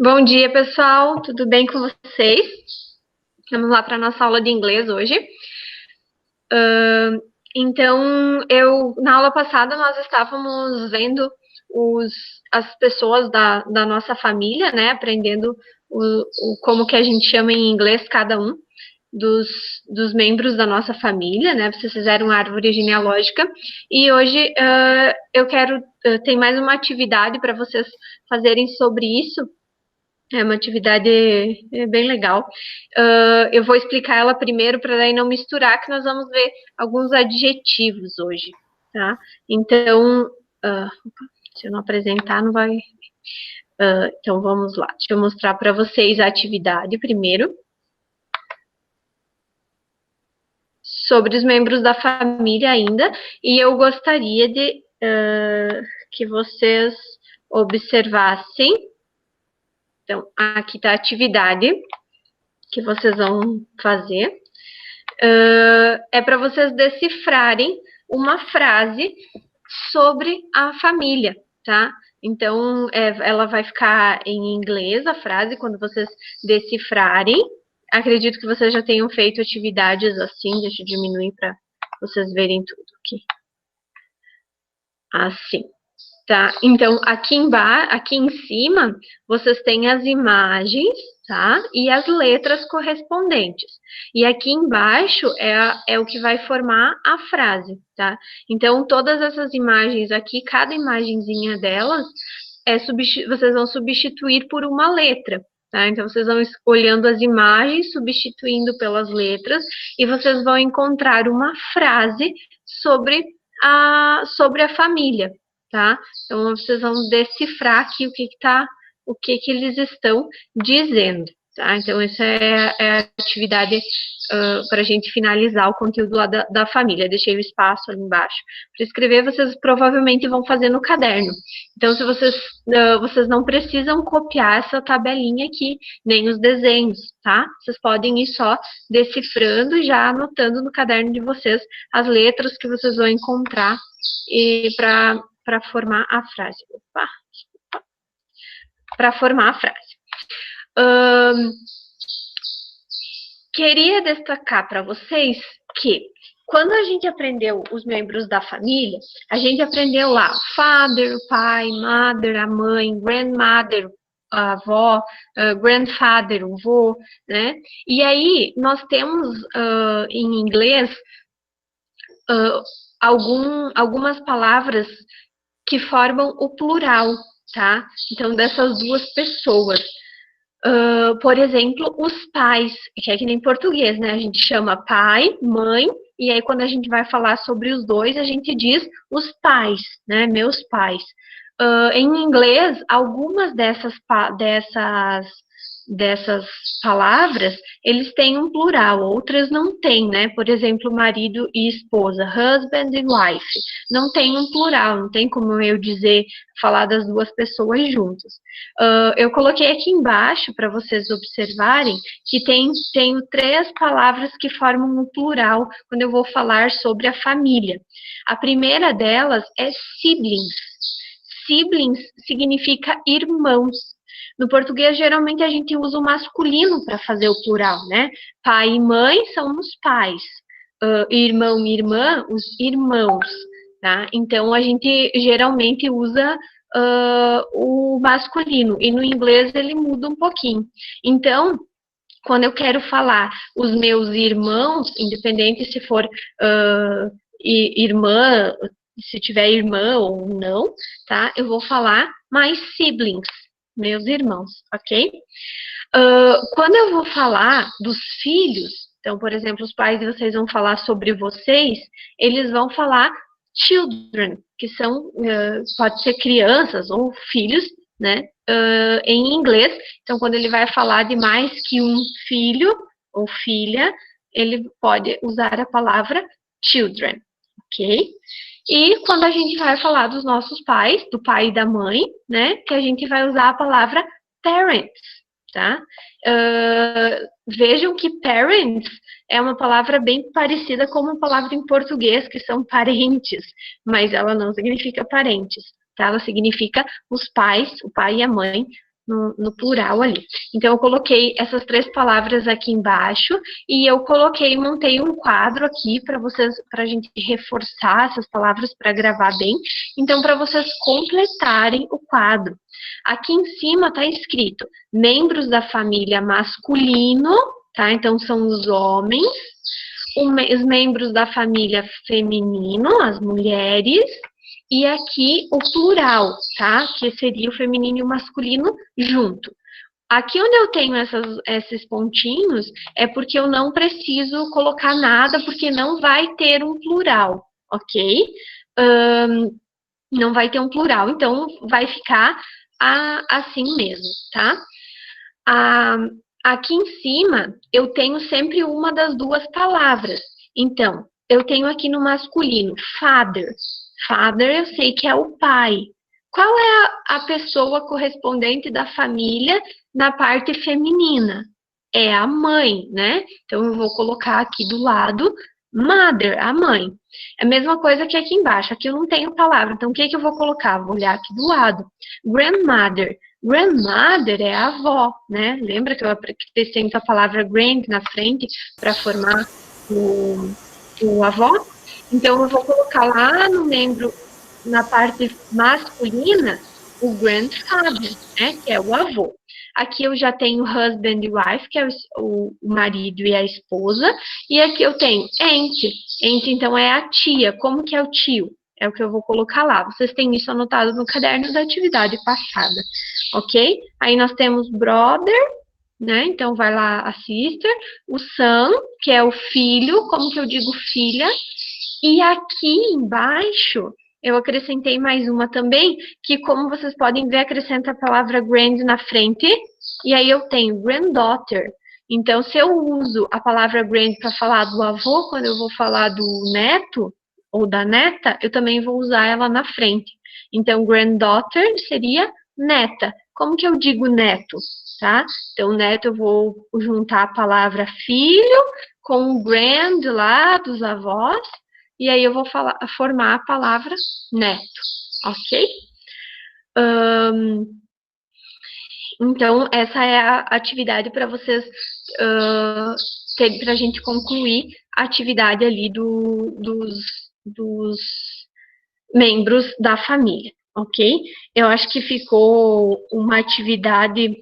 Bom dia, pessoal. Tudo bem com vocês? Vamos lá para a nossa aula de inglês hoje. Então, na aula passada, nós estávamos vendo as pessoas da nossa família, né? Aprendendo como que a gente chama em inglês cada um dos membros da nossa família, né? Vocês fizeram uma árvore genealógica. E hoje tem mais uma atividade para vocês fazerem sobre isso. É uma atividade bem legal. Eu vou explicar ela primeiro para daí não misturar, que nós vamos ver alguns adjetivos hoje, tá? Então, se eu não apresentar, não vai. Então, vamos lá. Deixa eu mostrar para vocês a atividade primeiro. Sobre os membros da família ainda, e eu gostaria de que vocês observassem. Então, aqui está a atividade que vocês vão fazer. É para vocês decifrarem uma frase sobre a família, tá? Então, ela vai ficar em inglês, a frase, quando vocês decifrarem. Acredito que vocês já tenham feito atividades assim. Deixa eu diminuir para vocês verem tudo aqui. Assim. Tá? Então, aqui em cima, vocês têm as imagens, tá? E as letras correspondentes. E aqui embaixo é o que vai formar a frase, tá? Então, todas essas imagens aqui, cada imagenzinha delas, vocês vão substituir por uma letra, tá? Então, vocês vão olhando as imagens, substituindo pelas letras, e vocês vão encontrar uma frase sobre a família, tá? Então, vocês vão decifrar aqui o que eles estão dizendo, tá? Então, essa é a atividade para a gente finalizar o conteúdo lá da família. Deixei o espaço ali embaixo para escrever, vocês provavelmente vão fazer no caderno. Então, se vocês não precisam copiar essa tabelinha aqui, nem os desenhos, tá? Vocês podem ir só decifrando e já anotando no caderno de vocês as letras que vocês vão encontrar para formar a frase. Para formar a frase. Queria destacar para vocês que quando a gente aprendeu os membros da família, a gente aprendeu lá father, o pai, mother, a mãe, grandmother, a avó, grandfather, o vô, né? E aí nós temos em inglês algumas palavras que formam o plural, tá? Então, dessas duas pessoas. Por exemplo, os pais, que é que nem em português, né? A gente chama pai, mãe, e aí quando a gente vai falar sobre os dois, a gente diz os pais, né? Meus pais. Em inglês, algumas dessas palavras, eles têm um plural, outras não têm, né? Por exemplo, marido e esposa, husband and wife, não tem um plural, não tem como eu falar das duas pessoas juntas. Eu coloquei aqui embaixo para vocês observarem que tenho 3 palavras que formam um plural quando eu vou falar sobre a família. A primeira delas é siblings. Siblings significa irmãos. No português, geralmente, a gente usa o masculino para fazer o plural, né? Pai e mãe são os pais. Irmão e irmã, os irmãos, tá? Então, a gente geralmente usa o masculino. E no inglês, ele muda um pouquinho. Então, quando eu quero falar os meus irmãos, independente se for irmã, se tiver irmã ou não, tá? Eu vou falar my siblings, meus irmãos, ok? Quando eu vou falar dos filhos, então, por exemplo, os pais de vocês vão falar sobre vocês, eles vão falar children, que são, pode ser crianças ou filhos, né? Em inglês. Então, quando ele vai falar de mais que um filho ou filha, ele pode usar a palavra children, ok? E quando a gente vai falar dos nossos pais, do pai e da mãe, né, que a gente vai usar a palavra parents, tá? Vejam que parents é uma palavra bem parecida com uma palavra em português, que são parentes, mas ela não significa parentes, tá? Ela significa os pais, o pai e a mãe, no plural ali. Então, eu coloquei essas 3 palavras aqui embaixo e eu montei um quadro aqui para a gente reforçar essas palavras para gravar bem. Então, para vocês completarem o quadro. Aqui em cima está escrito membros da família masculino, tá? Então, são os homens. Os membros da família feminino, as mulheres, e aqui o plural, tá? Que seria o feminino e o masculino junto. Aqui onde eu tenho esses pontinhos, é porque eu não preciso colocar nada, porque não vai ter um plural, ok? Não vai ter um plural, então vai ficar assim mesmo, tá? Aqui em cima, eu tenho sempre uma das 2 palavras. Então, eu tenho aqui no masculino, father. Father, eu sei que é o pai. Qual é a pessoa correspondente da família na parte feminina? É a mãe, né? Então, eu vou colocar aqui do lado, mother, a mãe. É a mesma coisa que aqui embaixo. Aqui eu não tenho palavra, então o que eu vou colocar? Vou olhar aqui do lado. Grandmother. Grandmother é a avó, né? Lembra que eu acrescento a palavra grand na frente para formar o avó? Então, eu vou colocar lá no membro, na parte masculina, o grandfather, né? Que é o avô. Aqui eu já tenho husband e wife, que é o marido e a esposa. E aqui eu tenho aunt. Aunt, então, é a tia. Como que é o tio? É o que eu vou colocar lá. Vocês têm isso anotado no caderno da atividade passada, ok? Aí nós temos brother, né? Então, vai lá a sister. O son, que é o filho. Como que eu digo filha? E aqui embaixo, eu acrescentei mais uma também, que como vocês podem ver, acrescenta a palavra grand na frente. E aí eu tenho granddaughter. Então, se eu uso a palavra grand para falar do avô, quando eu vou falar do neto, ou da neta, eu também vou usar ela na frente. Então, granddaughter seria neta. Como que eu digo neto, tá? Então, neto eu vou juntar a palavra filho com o grand lá dos avós, e aí eu vou formar a palavra neto, ok? Então, essa é a atividade para vocês para a gente concluir a atividade ali dos membros da família, ok? Eu acho que ficou uma atividade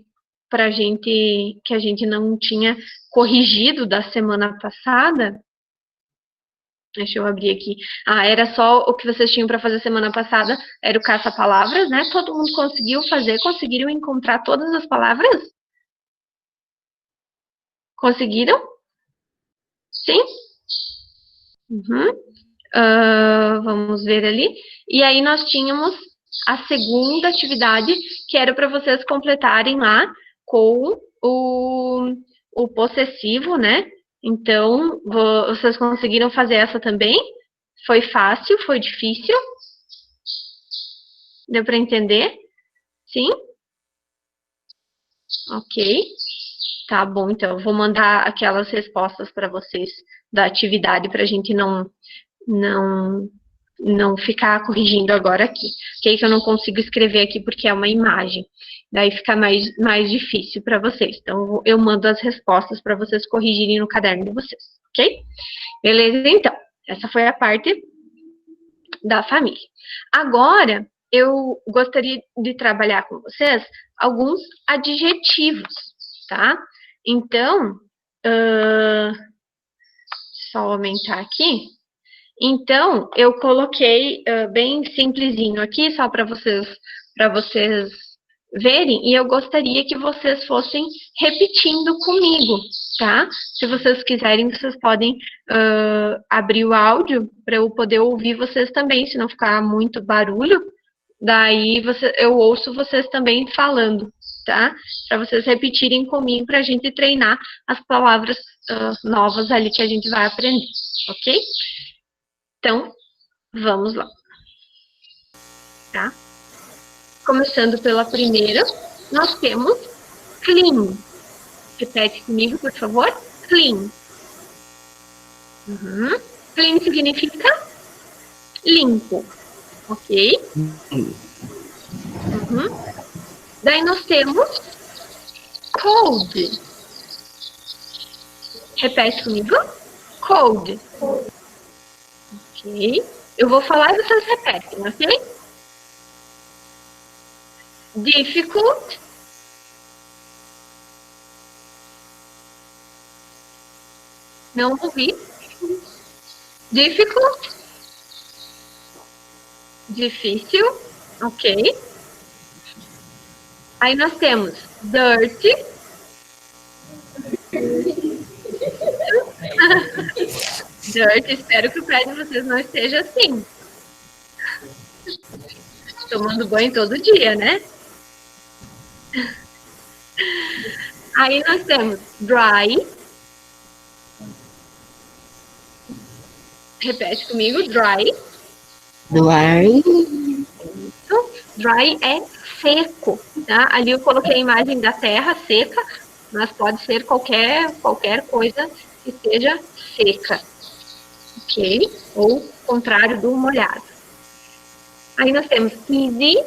para gente que a gente não tinha corrigido da semana passada. Deixa eu abrir aqui. Era só o que vocês tinham para fazer semana passada, era o caça-palavras, né? Todo mundo conseguiu fazer, conseguiram encontrar todas as palavras? Conseguiram? Sim? Uhum. Vamos ver ali. E aí nós tínhamos a segunda atividade, que era para vocês completarem lá com o possessivo, né? Então, vocês conseguiram fazer essa também? Foi fácil? Foi difícil? Deu para entender? Sim? Ok. Tá bom, então eu vou mandar aquelas respostas para vocês da atividade para a gente não ficar corrigindo agora aqui. Ok? Que eu não consigo escrever aqui porque é uma imagem. Daí fica mais difícil para vocês. Então, eu mando as respostas para vocês corrigirem no caderno de vocês. Ok? Beleza, então. Essa foi a parte da família. Agora, eu gostaria de trabalhar com vocês alguns adjetivos, tá? Então, só aumentar aqui. Então, eu coloquei bem simplesinho aqui, só para vocês verem, e eu gostaria que vocês fossem repetindo comigo, tá? Se vocês quiserem, vocês podem abrir o áudio para eu poder ouvir vocês também, se não ficar muito barulho. Daí eu ouço vocês também falando, tá? Para vocês repetirem comigo para a gente treinar as palavras novas ali que a gente vai aprender, ok? Então, vamos lá. Tá? Começando pela primeira, nós temos clean. Repete comigo, por favor. Clean. Clean significa limpo. Ok? Daí nós temos cold. Repete comigo. Cold. Ok. Eu vou falar e vocês repetem, ok? Difficult. Não ouvi. Difficult. Difícil. Ok. Aí nós temos dirty. Dirty, espero que o pé de vocês não esteja assim. Tomando banho todo dia, né? Aí nós temos dry. Repete comigo, dry. Dry. Dry é seco, tá? Ali eu coloquei a imagem da terra seca, mas pode ser qualquer coisa que esteja seca, ok? Ou contrário do molhado. Aí nós temos easy.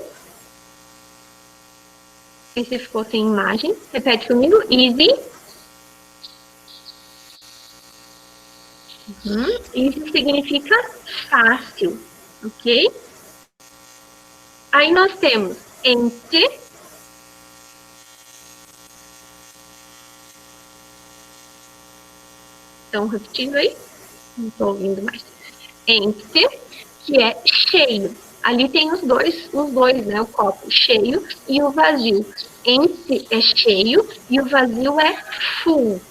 Esse ficou sem imagem. Repete comigo, easy. Isso significa fácil, ok? Aí nós temos empty. Então, repetindo aí. Não estou ouvindo mais. Empty, que é cheio. Ali tem os dois, né? O copo cheio e o vazio. Empty é cheio e o vazio é full.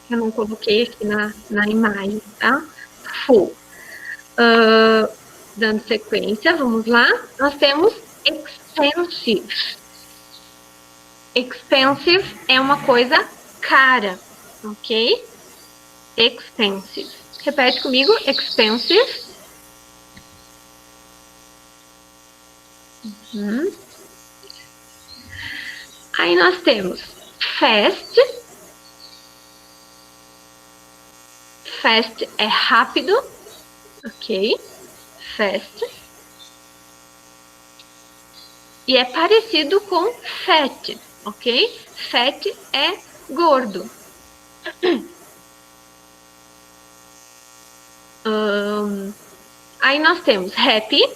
Eu não coloquei aqui na imagem, tá? Full. Dando sequência, vamos lá. Nós temos expensive. Expensive é uma coisa cara, ok? Expensive. Repete comigo, expensive. Aí nós temos fast. Fast é rápido, ok? Fast. E é parecido com fat, ok? Fat é gordo. Aí nós temos happy.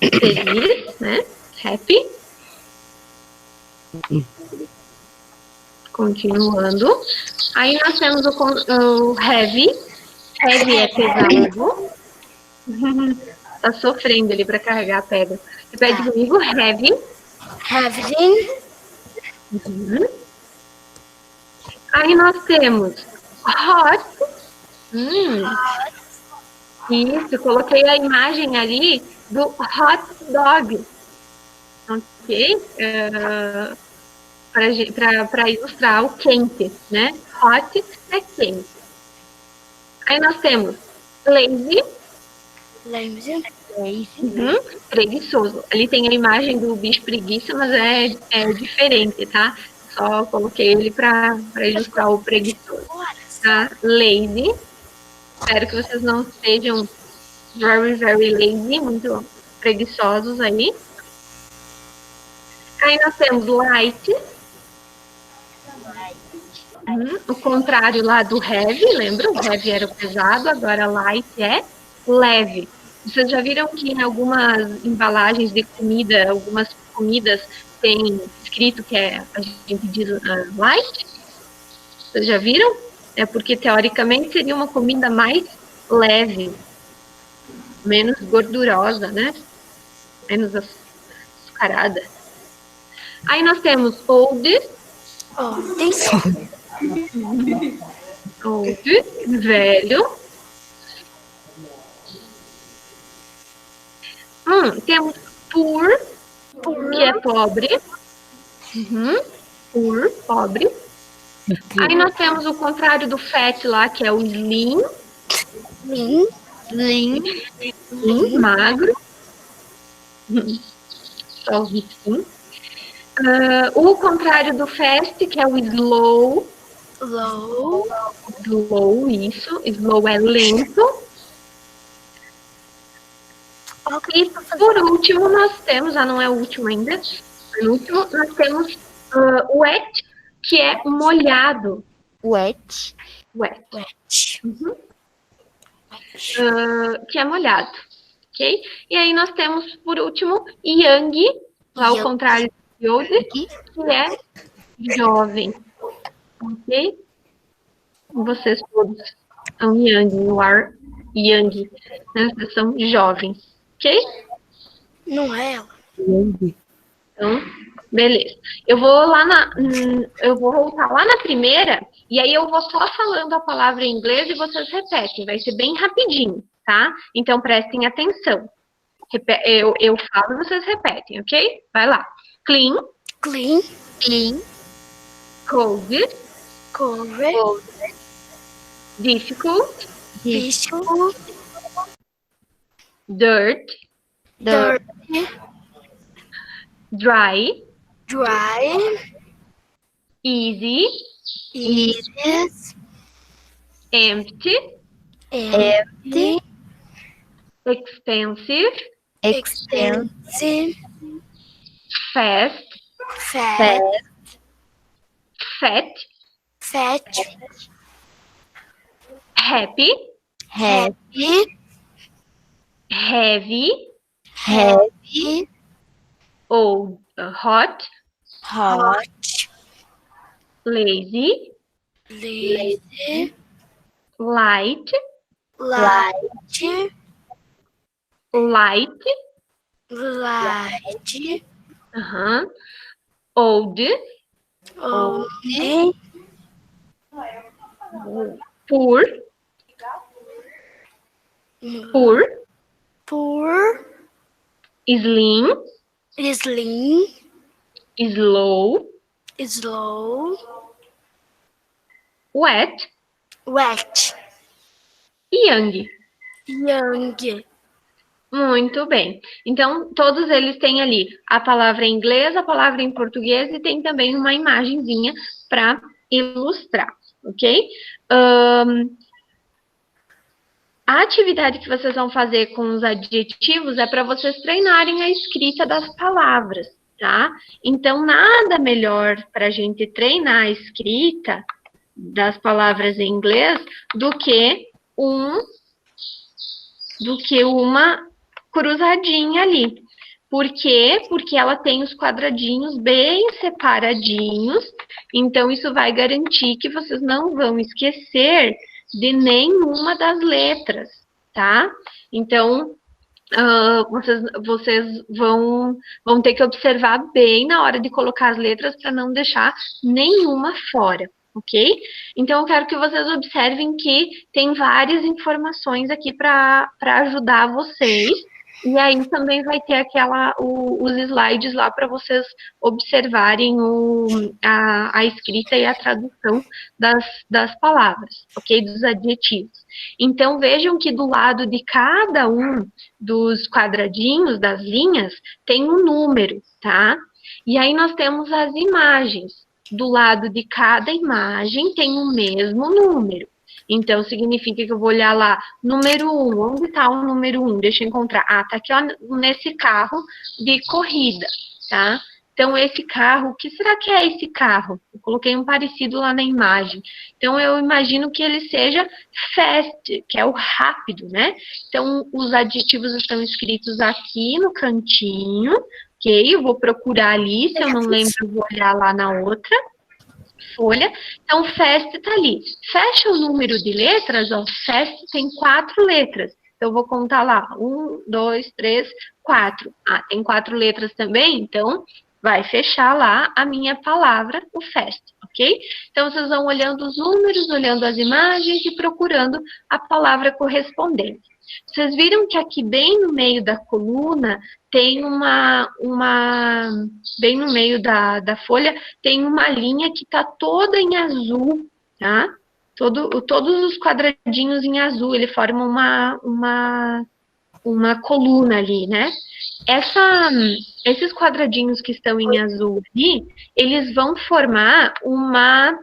Feliz, né? Happy. Continuando. Aí nós temos o heavy. Heavy é pesado. Tá sofrendo ali para carregar a pedra. Repete comigo, heavy. Heavy. Aí nós temos hot. Isso, coloquei a imagem ali do hot dog. Ok? Para ilustrar o quente, né? Hot é quente. Aí nós temos lazy. Lazy. Preguiçoso. Ali tem a imagem do bicho preguiça, mas é diferente, tá? Só coloquei ele para ilustrar o preguiçoso. Tá? Lazy. Espero que vocês não sejam very, very lazy, muito preguiçosos aí. Aí nós temos light. O contrário lá do heavy, lembra? O heavy era o pesado, agora light é leve. Vocês já viram que em algumas embalagens de comida, algumas comidas tem escrito que a gente diz light? Vocês já viram? É porque, teoricamente, seria uma comida mais leve, menos gordurosa, né? Menos açucarada. Aí nós temos old. Old, velho. Temos poor, que é pobre. Poor, pobre. Aí nós temos o contrário do fat lá, que é o slim. Slim, magro. Só o risquinho. O contrário do fast, que é o slow. Slow, isso. Slow é lento. Por último, nós temos, não é o último ainda, no último, nós temos wet, que é molhado. Wet. Wet. Wet. Uhum. Que é molhado, ok? E aí nós temos, por último, young, lá ao contrário de old, que é jovem, ok? Vocês todos são young, you are young, né? Vocês são jovens, ok? Não é ela. Então, beleza. Eu vou voltar lá na primeira, e aí eu vou só falando a palavra em inglês e vocês repetem. Vai ser bem rapidinho, tá? Então, prestem atenção. Eu falo e vocês repetem, ok? Vai lá. Clean. Clean. Clean. Cold. Cold. Difficult. Difficult. Dirt. Dirty. Dry. Dry. Easy. Easy. Empty. Empty. Expensive. Expensive. Fast. Fat. Fat. Happy. Happy. Heavy. Heavy. Old. Hot. Hot. Lazy. Lazy. Light. Light. Light. Light. Old. Old. Poor. Poor. Slim. Slim. Slow. Slow. Wet. Wet. Young. Young. Muito bem. Então, todos eles têm ali a palavra em inglês, a palavra em português e tem também uma imagenzinha para ilustrar, ok? A atividade que vocês vão fazer com os adjetivos é para vocês treinarem a escrita das palavras, tá? Então, nada melhor para a gente treinar a escrita das palavras em inglês do que uma cruzadinha ali. Por quê? Porque ela tem os quadradinhos bem separadinhos, então isso vai garantir que vocês não vão esquecer de nenhuma das letras, tá? Então, vocês vão ter que observar bem na hora de colocar as letras para não deixar nenhuma fora, ok? Então, eu quero que vocês observem que tem várias informações aqui para ajudar vocês. E aí também vai ter os slides lá para vocês observarem a escrita e a tradução das palavras, ok? Dos adjetivos. Então, vejam que do lado de cada um dos quadradinhos, das linhas, tem um número, tá? E aí nós temos as imagens. Do lado de cada imagem tem o mesmo número. Então, significa que eu vou olhar lá, número 1, onde está o número 1? Deixa eu encontrar. Tá aqui, ó, nesse carro de corrida, tá? Então, esse carro, o que será que é esse carro? Eu coloquei um parecido lá na imagem. Então, eu imagino que ele seja fast, que é o rápido, né? Então, os adjetivos estão escritos aqui no cantinho, ok? Eu vou procurar ali, se eu não lembro, eu vou olhar lá na outra folha. Então, fast está ali. Fecha o número de letras, ó, fast tem 4 letras. Então, eu vou contar lá, 1, 2, 3, 4. Tem 4 letras também, então, vai fechar lá a minha palavra, o fast, ok? Então, vocês vão olhando os números, olhando as imagens e procurando a palavra correspondente. Vocês viram que aqui bem no meio da coluna tem bem no meio da folha, tem uma linha que está toda em azul, tá? Todos os quadradinhos em azul, ele forma uma coluna ali, né? Esses quadradinhos que estão em azul ali, eles vão formar uma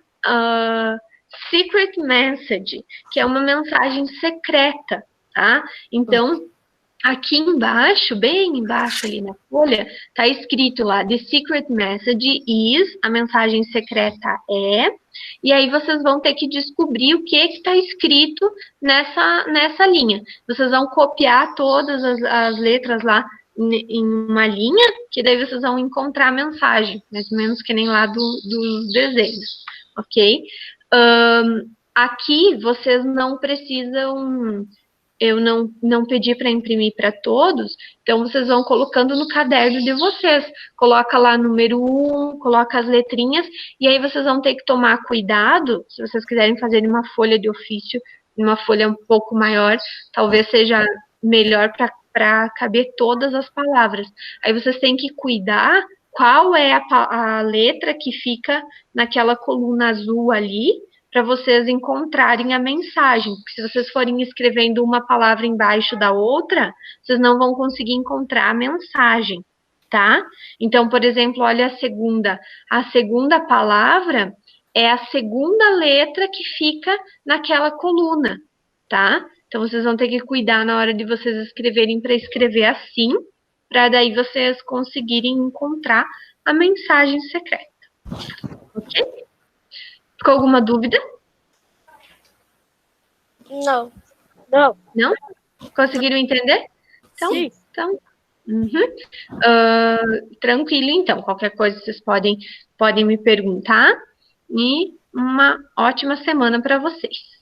secret message, que é uma mensagem secreta, tá? Então, Aqui embaixo, bem embaixo ali na folha, tá escrito lá, the secret message is, a mensagem secreta é, e aí vocês vão ter que descobrir o que está escrito nessa linha. Vocês vão copiar todas as letras lá em uma linha, que daí vocês vão encontrar a mensagem, mais ou menos que nem lá dos desenhos, ok? Aqui vocês não precisam, eu não pedi para imprimir para todos, então vocês vão colocando no caderno de vocês. Coloca lá número 1, coloca as letrinhas, e aí vocês vão ter que tomar cuidado, se vocês quiserem fazer uma folha de ofício, uma folha um pouco maior, talvez seja melhor para caber todas as palavras. Aí vocês têm que cuidar qual é a letra que fica naquela coluna azul ali, para vocês encontrarem a mensagem. Porque se vocês forem escrevendo uma palavra embaixo da outra, vocês não vão conseguir encontrar a mensagem, tá? Então, por exemplo, olha a segunda. A segunda palavra é a segunda letra que fica naquela coluna, tá? Então, vocês vão ter que cuidar na hora de vocês escreverem para escrever assim, para daí vocês conseguirem encontrar a mensagem secreta. Ok? Ficou alguma dúvida? Não. Não. Não? Conseguiram entender? Então, Sim. então tranquilo, então. Qualquer coisa vocês podem me perguntar. E uma ótima semana para vocês.